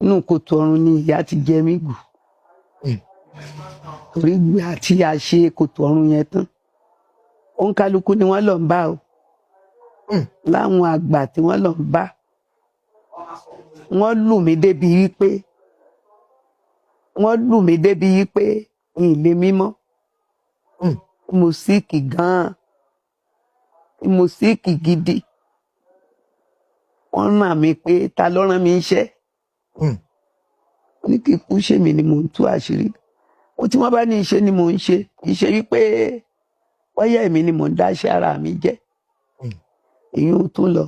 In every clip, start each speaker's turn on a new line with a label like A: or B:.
A: inú kòtò ọ̀run ni ìyà ti jẹ mí gù torí gbà tí a ṣe kòtò ọ̀run yẹn tán òǹkálukú ni wọ́n lọ ń bá o láwọn àgbà tí wọ́n lọ ń bá wọ́n lù mí débi wípé ilé mímọ́ mo síkì gan-an mo síkì gidi wọ́n rán mi pé ta ló rán mi iṣẹ́ ní kí ikú ṣe mí ni mò ń tú àṣírí ó tí wọ́n bá ní iṣẹ́ ni mò ń ṣe kì í ṣe wípé wáyà èmi ni mò ń dáṣẹ́ ara mi jẹ́ èyí ò tún lọ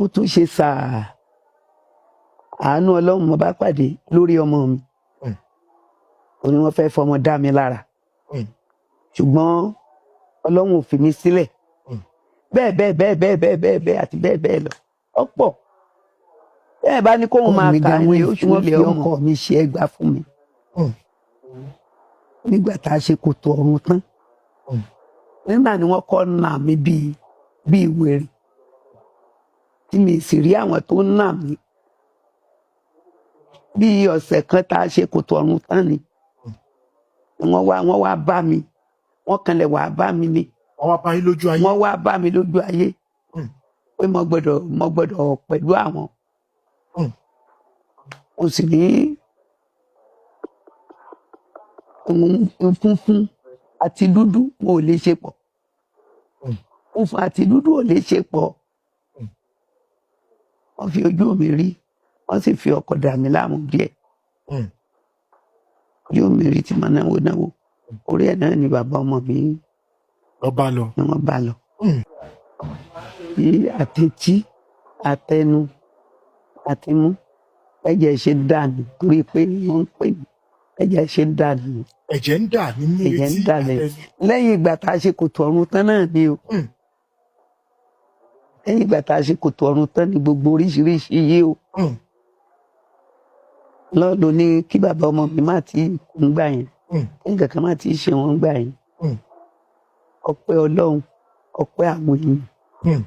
A: ó tún ṣe sàá àánú Ọlọ́run mo bá pàdé lórí ọmọ mi ó ní wọ́n fẹ́ fọmọ dá mi lára ṣùgbọ́n Ọlọ́run ò fi mí sílẹ̀ bẹ́ẹ̀ àti bẹ́ẹ̀ lọ ọ̀pọ̀ bẹ́ẹ̀ bá ní kóun máa kà ní oṣù ilé ọkọ mi ṣe ẹgbàá fún mi nígbà tá a ṣe kòtò ọ̀run tán nígbà ni wọ́n kọ́ nà mí bíi wèrè tí mi sì rí àwọn tó ń nà mí bí ọ̀sẹ̀ kan tá a ṣe kòtò ọ̀run tán ni wọ́n wá bá mi wọ́n kanlẹ̀ wá bá mi ni
B: wọ́n wá bá yín lójú ayé
A: wọ́n wá bá mi lójú ayé pé mo gbọ́dọ̀ pẹ̀lú àwọn mo sì ní funfun àti dúdú mo ò lè ṣe pọ̀ funfun àti dúdú ò lè ṣe pọ̀ wọ́n fi ojú mi rí wọ́n sì fi ọkọ̀ dà mí láàmú díẹ̀ ojú mi rí tí mo náwó orí ẹ̀ náà ni bàbá ọmọ mi ni wọ́n bá lọ bí àtẹ̀tí àtẹnu àtimú ẹ̀jẹ̀ ṣe dànù torí pé wọ́n ń pè mí ẹ̀jẹ̀ ṣe dànù
B: ẹ̀jẹ̀ ń dà nínú etí
A: ẹ̀jẹ̀ ń dà lẹ́yìn ìgbà tá a ṣe kòtò ọ̀run tán náà ni o lẹ́yìn ìgbà tá a ṣe kòtò ọ̀run tán ni gbogbo oríṣiríṣi yìí o lọ́ọ̀lù ní kí bàbá ọmọ mi má ti ń gbà yẹn kí nǹkan kan má ti ṣe wọ́n gbà yẹn ọpẹ́ Ọlọ́run ọpẹ́ àwọn èèyàn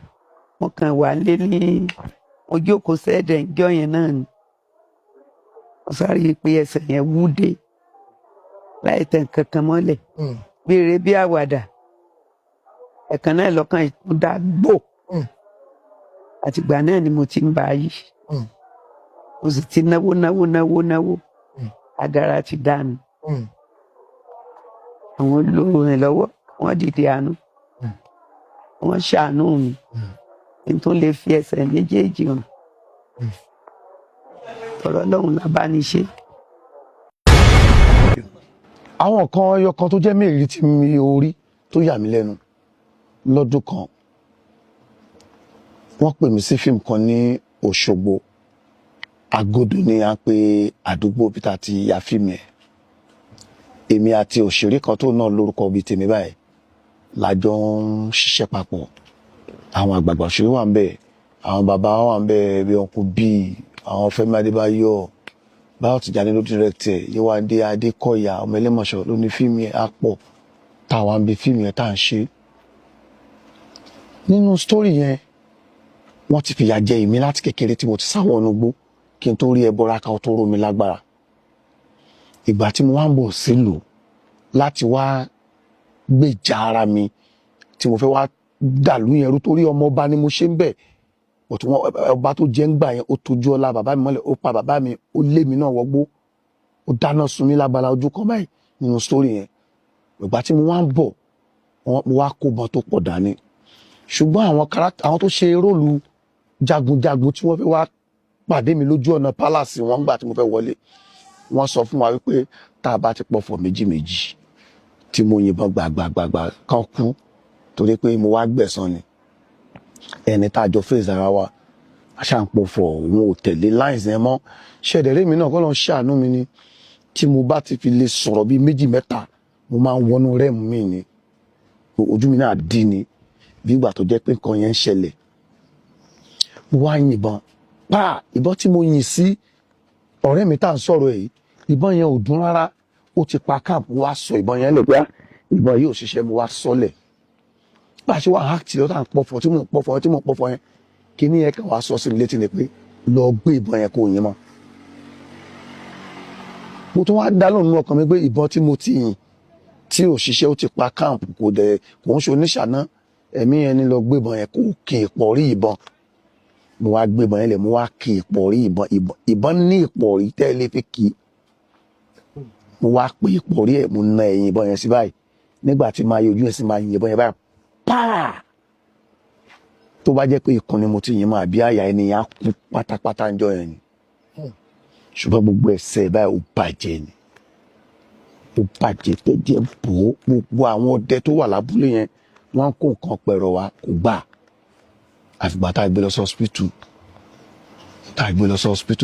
A: wọ́n kàn wá lé ní mo jókòó sẹ́ẹ̀dẹ̀ ìjọ yẹn náà ni wọ́n sáré pé ẹsẹ̀ yẹn wúdé láì tẹ̀ nǹkan kan mọ́lẹ̀ béèrè bí àwàdà ẹ̀kan náà lọ́kàn ìtúndà gbò àtìgbà náà ni mo ti ń bá yí mo sì ti náwó agara ti dànù àwọn olùrànlọ́wọ́ wọ́n dìde àánú wọ́n ṣàánú mi kí n tó lè fi ẹsẹ̀ méjèèjì hàn ọ̀rọ̀ Ọlọ́run la bá ní ṣe.
C: àwọn kan ẹyọ kan tó jẹ́ mẹ́rin tí mi ò rí tó yà mí lẹ́nu lọ́dún kan wọ́n pè mí sí fíìmù kan ní Òṣogbo Agodo ni à ń pe àdúgbò bí ta ti ya fíìmù ẹ̀ èmi àti òṣèré kan tó náà lórúkọ bíi tèmi báyìí lájọ ń ṣiṣẹ́ papọ̀ àwọn àgbààgbà òṣèré wà ń bẹ̀ àwọn bàbá wà ń bẹ̀ bí ọkùn bíi àwọn Fẹ́mi Adébáyọ̀ Báyọ̀ Tìjàní ló dírẹ́kítẹ̀ Yéwándé Adékọ̀yà ọmọ Ẹlẹ́mọ̀ṣọ́ ló ní fíìmù yẹn á pọ̀ táwa ń bẹ fíìmù yẹn tá à ń ṣe nínú sítórì yẹn wọ́n ti fìyà jẹ èmi láti kékeré tí mo ti sáwọ́ ọ̀nà gbó kí n tó rí ẹbọra ká tó ró mi lágbára ìgbà tí mo wá ń bọ̀ sílùú láti wá gbèjà ara mi tí mo fẹ́ wá dàlú yẹn rú torí ọmọ ọba ni mo ṣe ń bẹ̀ ọba tó jẹ́ ń gbà yẹn ó tojú ọlá bàbá mi mọ́lẹ̀ ó pa bàbá mi ó lé mi náà wọgbó ó dáná sun mí lágbára ojú kan báyìí nínú sítórì yẹn ìgbà tí mo wá ń bọ̀ mo wá kó bọn tó pọ̀ dání ṣùgbọ́n àwọn tó ṣe róòlù jagunjagun tí wọ́n fẹ́ wá pàdé mi lójú ọ̀nà pálásì wọn gbà tí mo fẹ́ wọlé wọ́n sọ fún wa wípé tá a bá ti pọ̀fọ̀ méjì tí mo yìnbọn gbàgbàgbàgbà kan kú torí pé mo wá gbẹ̀san ni ẹni tá a jọ fèsì ara wa aṣàǹpọ̀fọ̀ òun ò tẹ̀lé lines yẹn mọ́ ṣẹ̀dẹ̀rẹ́ mi náà kọ́ lọ́n ṣàánú mi ni tí mo bá ti fi lè sọ̀rọ̀ bíi méjì mẹ́ta mo máa ń wọnú rẹ́ẹ̀mù mi ni ojú mi náà dí ni bí ìgbà tó jẹ́ pé nǹkan yẹn ń ṣẹlẹ̀ mo wá yìnbọn ìbọn tí mo yìn sí ọ̀rẹ́ mi tá à ń sọ̀rọ̀ èyí ìbọn yẹn ò dún rárá ó ti pa káàpù wá sọ ìbọn yẹn lè gbá ìbọn yìí ò ṣiṣẹ́ mo wá sọ́lẹ̀ bá a ṣe wá áàtì lọ́tà ń pọ̀fọ̀ tí mò ń pọ̀fọ̀ yẹn kí ní ẹ̀ka wá sọ sí mi létí ni pé lọ gbé ìbọn yẹn kó yín mọ́. Mo tún wá dá lóhùn nínú ọkàn mi pé ìbọn tí mo ti yìn tí òṣìṣẹ́ ó ti pa camp kò ń ṣe oníṣàná, ẹ̀mí yẹn ni lọ gbé ìbọn yẹn kó kì í pọ̀ rí ìbọn. Mo wá gbé ìbọn yẹn lẹ̀, mo wá kì í pọ̀ rí ìbọn ní ìpọ̀rí tẹ́lẹ̀ fi kì í. Mo wá pè ìpọ̀rí ẹ̀, mo na ẹ̀yìn ìbọn yẹn sí báyìí. Nígbà tí máa yọjú ẹ̀ sí máa yin ìbọn yẹn báyìí, pàà! Tó bá jẹ́ pé ikùn ni mo ti yìn máa bí àyà ẹni yẹn á kú pátápátá ńjọ́ yẹn ni. Ṣùgbọ́n gbogbo ẹsẹ̀ báyìí ó bàjẹ́ ni. Ó bàjẹ́ tẹ́jẹ̀ bò ó. Gbogbo àwọn ọdẹ tó wà lábúlé yẹn wọ́n kó nǹkan pẹ̀rọ wa kò gbà. Àfìgbà tá a gbé lọ sí hospital.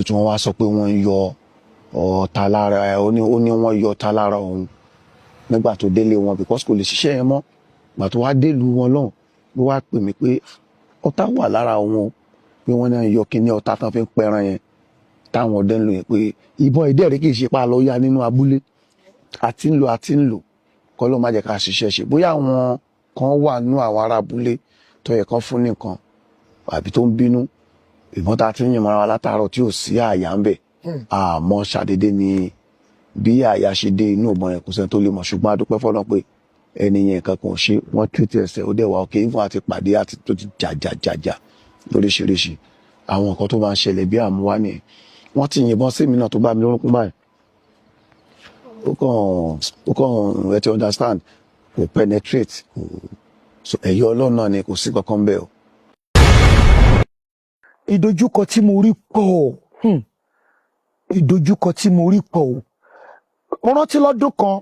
C: Tí wọ́n wá sọ pé wọ́n ń yọ ọ̀tá lára ẹ̀, ó ní wọ́n yọ ọ̀tá lára òun nígbà tó délé wọn because kò lè ṣiṣẹ́ yẹn mọ́. Ìgbà tó wá délùú wọn lọ́hùn ló wá pè mí pé ọ̀tá wà lára wọn, pé wọ́n náà yọ kíní ọ̀tá tán fi ń pẹran yẹn táwọn ọdẹ ń lò yẹn, pé ìbọn ìdẹ́rẹ́ kì í ṣe pa lọ yá nínú abúlé. Àti ń lò kọ́ ló má jẹ́ ká ṣiṣẹ́ ṣe. Bóyá àwọn kan wà nínú àwọn ará abúlé tó yẹ kán fún nìkan àbí tó ń bínú. Ìbọn tá a ti ń yìn mọ́ra wa látàárọ̀ tí ò sí àyà ń bẹ̀. Àmọ́ ṣàdédé ni bí àyà ṣe dé inú ìbọn yẹn kò sẹ́ni tó lè mọ̀, ṣùgbọ́n a dúpẹ́ fọ́lọ́run pé ẹni yẹn nǹkan kan ò ṣe, wọ́n túwìtì ẹsẹ̀ ó dẹ̀ wá òkè, ìfún àti pàdé àti tó ti jàjàjàjà lóríṣiríṣi. Àwọn nǹkan tó máa ń ṣẹlẹ̀ bí àmúwá nìyẹn. Wọ́n ti yìnbọn sí mi náà tó bá mi lórúnkún báyìí. Ó kàn ẹ ti understand, kò penetrate. So ẹ̀yọ́ Ọlọ́run náà ni, kò sí kankan bẹ́ẹ̀ o.
D: Ìdojúkọ tí mo rí pọ̀ ìdojúkọ tí mo rí pọ̀ o. Mo rántí lọ́dún kan,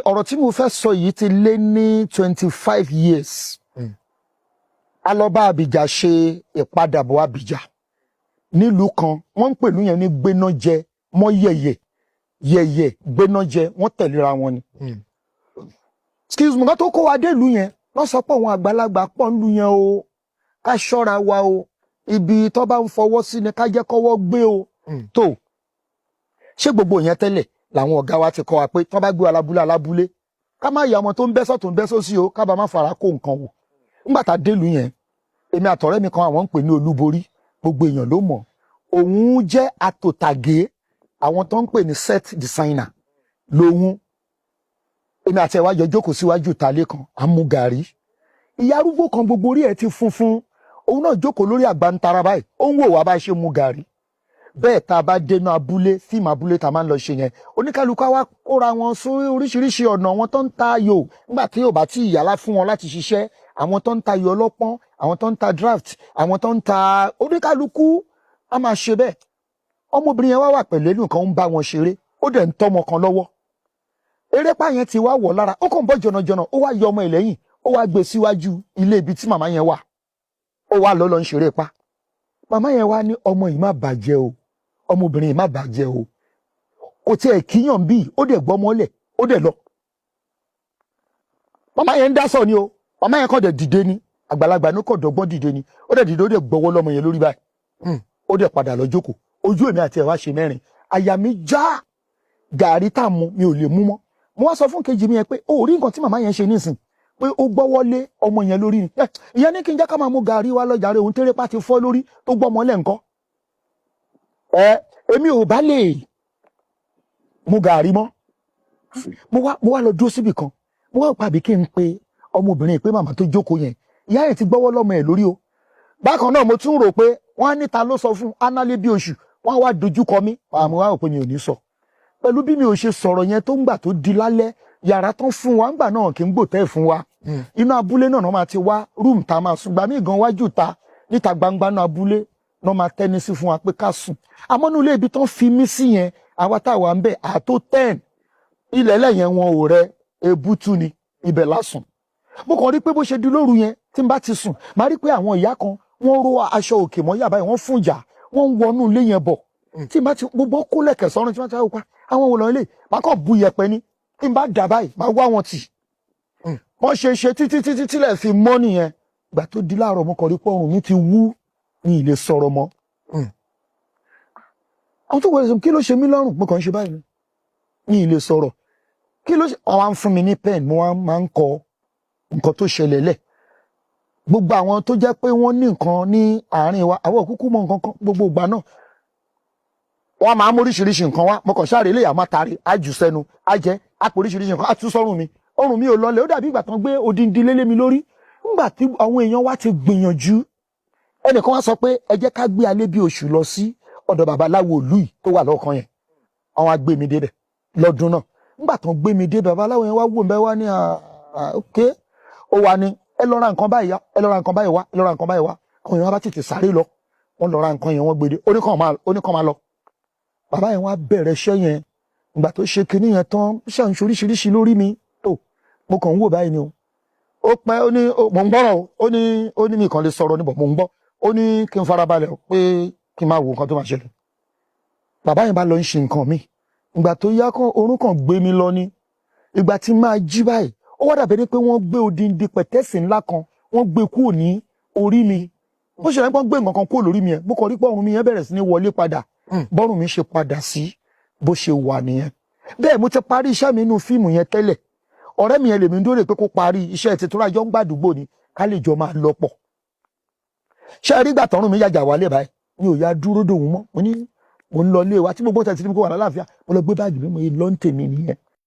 D: ọ̀rọ̀ tí mo fẹ́ sọ yìí ti lé ní 25 years. A lọ bá Abija ṣe ìpadàbọ̀ Abija nílùú kan, wọ́n ń pèlú yẹn ní Gbénájẹ mọ́ yẹ̀yẹ̀ Gbénájẹ, wọ́n tẹ̀léra wọn ni. Excuse me, ká tó kó wa dé ìlú yẹn, wọ́n sọ pé àwọn àgbàlagbà pọ̀ nílùú yẹn o, ká ṣọ́ra wa o, ibi tó bá ń fọwọ́ sí ni ká jẹ́ kọ́wọ́ gbé o. Tó ṣé gbogbo yẹn tẹ́lẹ̀ làwọn ọ̀gá wa ti kọ́ wa pé tó bá gbé alábúlé ká má yà ọmọ tó ń bẹ́ sọ́tún ń bẹ́ sósì o, ká bá má fara kó nǹkan wò. Nígbà tá a dé ìlú yẹn, èmi àtọ̀rẹ́ mi kan àwọn ń pè ní Olúborí, gbogbo èèyàn ló mọ̀. Òun jẹ́ atòtàgé, àwọn tó ń pè ní set designer lòun. Èmi àti ẹ̀wá jọ jókòó síwájú ìtàlé kan, à ń mu gàrí. Ìyá arúgbó kan gbogbo orí ẹ̀ ti funfun, òun náà jókòó lórí àgbàntara báyìí, ó ń wò wá bá ṣe mu gàrí. Bẹ́ẹ̀ tá a bá dénú abúlé, fíìmù abúlé tá a máa ń lọ ṣe yẹn, oníkálukú wa kóra wọn sórí oríṣiríṣi ọ̀nà, àwọn tó ń ta ayò nígbà tí yóò bá tí ìyàlá fún wọn láti ṣiṣẹ́, àwọn tó ń ta ayò ọlọ́pọ́n, àwọn tó ń ta draft, àwọn tó ń ta, oníkálukú a máa ṣe bẹ́ẹ̀. Ọmọbìnrin yẹn wá wà pẹ̀lú ẹlú nǹkan ń bá wọn ṣeré, ó dẹ̀ ń tọ́mọ kan lọ́wọ́. Erépá yẹn ti wá wọ̀ lára, ó kàn bọ́ jọ̀nàjọ̀nà, ó wá yọ ọmọ ìlẹ́yìn, ó wá gbé síwájú ilé ibi tí màmá yẹn wà, ó wá lọ ń ṣeré pa. Màmá yẹn wá ní ọmọ yìí má bàjẹ́ o, ọmọbìnrin yìí má bàjẹ́ o, kò tiẹ̀ kíyàn bí, ó dẹ̀ gbọ́ mọ́lẹ̀, ó dẹ̀ lọ. Màmá yẹn ń dá sọ ni o, màmá yẹn kàn dẹ̀ dìde ni, àgbàlagbà ní kò dọ́gbọ́n dìde ni, ó dẹ̀ dìde, ó dẹ̀ gbọ́wọ́ lọ́mọ yẹn lórí báyìí, ó dẹ̀ padà lọ jókòó. Ojú èmi àti ẹ̀ wá ṣe mẹ́rin, àyà mi já, gàrí tá a mu mi ò lè mú mọ́. Mo wá sọ fún kejì mi yẹn pé ó rí nǹkan tí màmá yẹn ṣe nísìn, pé ó gbọ́wọ́ lé ọmọ yẹn lórí ni. Ìyẹn ní kí n jẹ́ ká máa mú gàrí wá lọ́jà rẹ̀, òun tẹ́rẹ́pá ti fọ́ lórí tó gbọ́ ọmọ lẹ́ǹkan. Èmi ò bá lè mú gàrí mọ́. Mo wá lọ dúró síbì kan, mo wá pàbí kí n pe ọmọbìnrin pé màmá tó jókòó yẹn, ìyá yẹn ti gbọ́wọ́ lọ́mọ ẹ̀ lórí o. Bákan náà mo tún rò pé wọ́n á níta ló sọ fún análé bí oṣù, wọ́n á wá dojú kọ mí, àmọ́ wá rò pé mi ò ní sọ. Pẹ̀lú bí mi ò ṣe sọ̀rọ̀ yẹn tó ń gbà tó di lálẹ́, yàrá tán fún wa ńgbà náà kì í gbòtẹ́ fún wa. Inú abúlé náà máa ti wá rúùmù tá a máa sùn, gbà mí gan wájú ta níta gbangba náà abúlé náà máa tẹ́ni sí fún wa pé ká sùn. Àmọ́ inú ilé ibi tán fi mí sí yẹn, àwa táwa ń bẹ̀ àtó 10, ilẹ̀ lẹ́yìn wọn ò rẹ ebútú ni, ibẹ̀ lásùn. Mo kàn rí pé bó ṣe di lóru yẹn tí n bá ti sùn, màá rí pé àwọn ìyá kan wọ́n ró aṣọ òkè mọ́ yàbá yẹn, wọ́n fún ìjà, wọ́n ń wọnú ilé yẹn bọ̀. Tí n bá ti gbogbo kó lẹ̀kẹ̀ sọ́run tí wọ́n ti wá pa àwọn wò lọ ilé, màá kàn bu yẹ̀pẹ̀ ni, tí n bá dà báyìí máa wá wọn tì. Wọ́n ṣe títí tílẹ̀ fi mọ́ nìyẹn. Ìgbà tó di láàárọ̀ mo kàn rí pé ọrùn mi ti wú, ní ilé sọ̀rọ̀ mọ́. Àwọn tó wọlé sọ kí ló ṣe mí lọ́rùn, mo kàn ń ṣe báyìí ní ilé sọ̀rọ̀. Kí ló ṣe, àwọn á ń fún mi ní pen, mo máa ń kọ nǹkan tó ṣẹlẹ̀ lẹ̀. gbogbo àwọn tó jẹ́ pé wọ́n ní nǹkan ní àárín wa àwọn òkúkú mọ nǹkan kan gbogbo ìgbà náà wọ́n máa ń mú oríṣiríṣi nǹkan wá mo kàn ṣáà rí ilé àmọ́ tari á jù sẹ́nu á jẹ́ á pò oríṣiríṣi nǹkan á tú sọ́rùn mi ọrùn mi ò lọlẹ̀ ó dàbí ìgbà tán gbé odindi lélé mi lórí nígbà tí àwọn èèyàn wá ti gbìyànjú ẹnìkan wá sọ pé ẹ jẹ́ ká gbé alẹ́ bí oṣù lọ sí ọ̀dọ̀ babaláwo ìlú yìí tó wà lọ́kàn yẹn àwọn á gbé mi débẹ̀ lọ́dún náà nígbà tán gbé mi dé babaláwo yẹn wá wò mẹ́ wá ní ok ó wà ní ẹ lọ ra nǹkan báyìí yá ẹ lọ ra nǹkan báyìí wá ẹ lọ ra nǹkan báyìí wá àwọn èèyàn bá tètè sáré lọ wọ́n lọ ra nǹkan yẹn wọ́n gbé dé oníkan máa lọ bàbá yẹn wá bẹ̀rẹ̀ iṣẹ́ yẹn ìgbà tó ṣe kinní yẹn tán ṣáà ń ṣoríṣiríṣi lórí mi tó mo kàn ń wò báyìí ni o ó pẹ́ ó ní mò ń gbọ́rọ̀ ó ní mi kàn lè sọ̀rọ̀ níbọ̀ mò ń gbọ́ ó ní kí n farabalẹ̀ pé kí n máa wo nǹkan tó máa ṣẹlẹ̀ bàbá yẹn bá lọ ń ṣe nǹkan mi ìgbà tó yá kan orún kan gbé mi lọ ni ìgbà tí máa jí báyìí ó wá dàbí pé wọ́n gbé odindi pẹ̀tẹ́sì ńlá kan wọ́n gbé kúrò ní orí mi ó ṣe láìpẹ́ gbé nǹkan kan kúrò lórí mi yẹn mo kàn rí pé ọrùn mi yẹn bẹ̀rẹ̀ sí ní wọlé padà bọ́rùn mi ṣe padà sí bó ṣe wà nìyẹn bẹ́ẹ̀ mo ti parí iṣẹ́ mi nínú fíìmù yẹn tẹ́lẹ̀ ọ̀rẹ́ mi yẹn lèmi ń dóòrè pé kó parí iṣẹ́ ti tó rájọ́ ń gbàdúgbò ni ká lè jọ máa lọ pọ̀ ṣé rí gbà tọrùn mi yàjà wálé báyìí mi ò yá dúró dòun mọ́ mo ní mo ń lọ ilé wa tí gbogbo tẹ̀sí ní kó wà lálàáfíà mo lọ gbé báàgì mi mo yẹ lọ́ǹtẹ̀ mi nìyẹn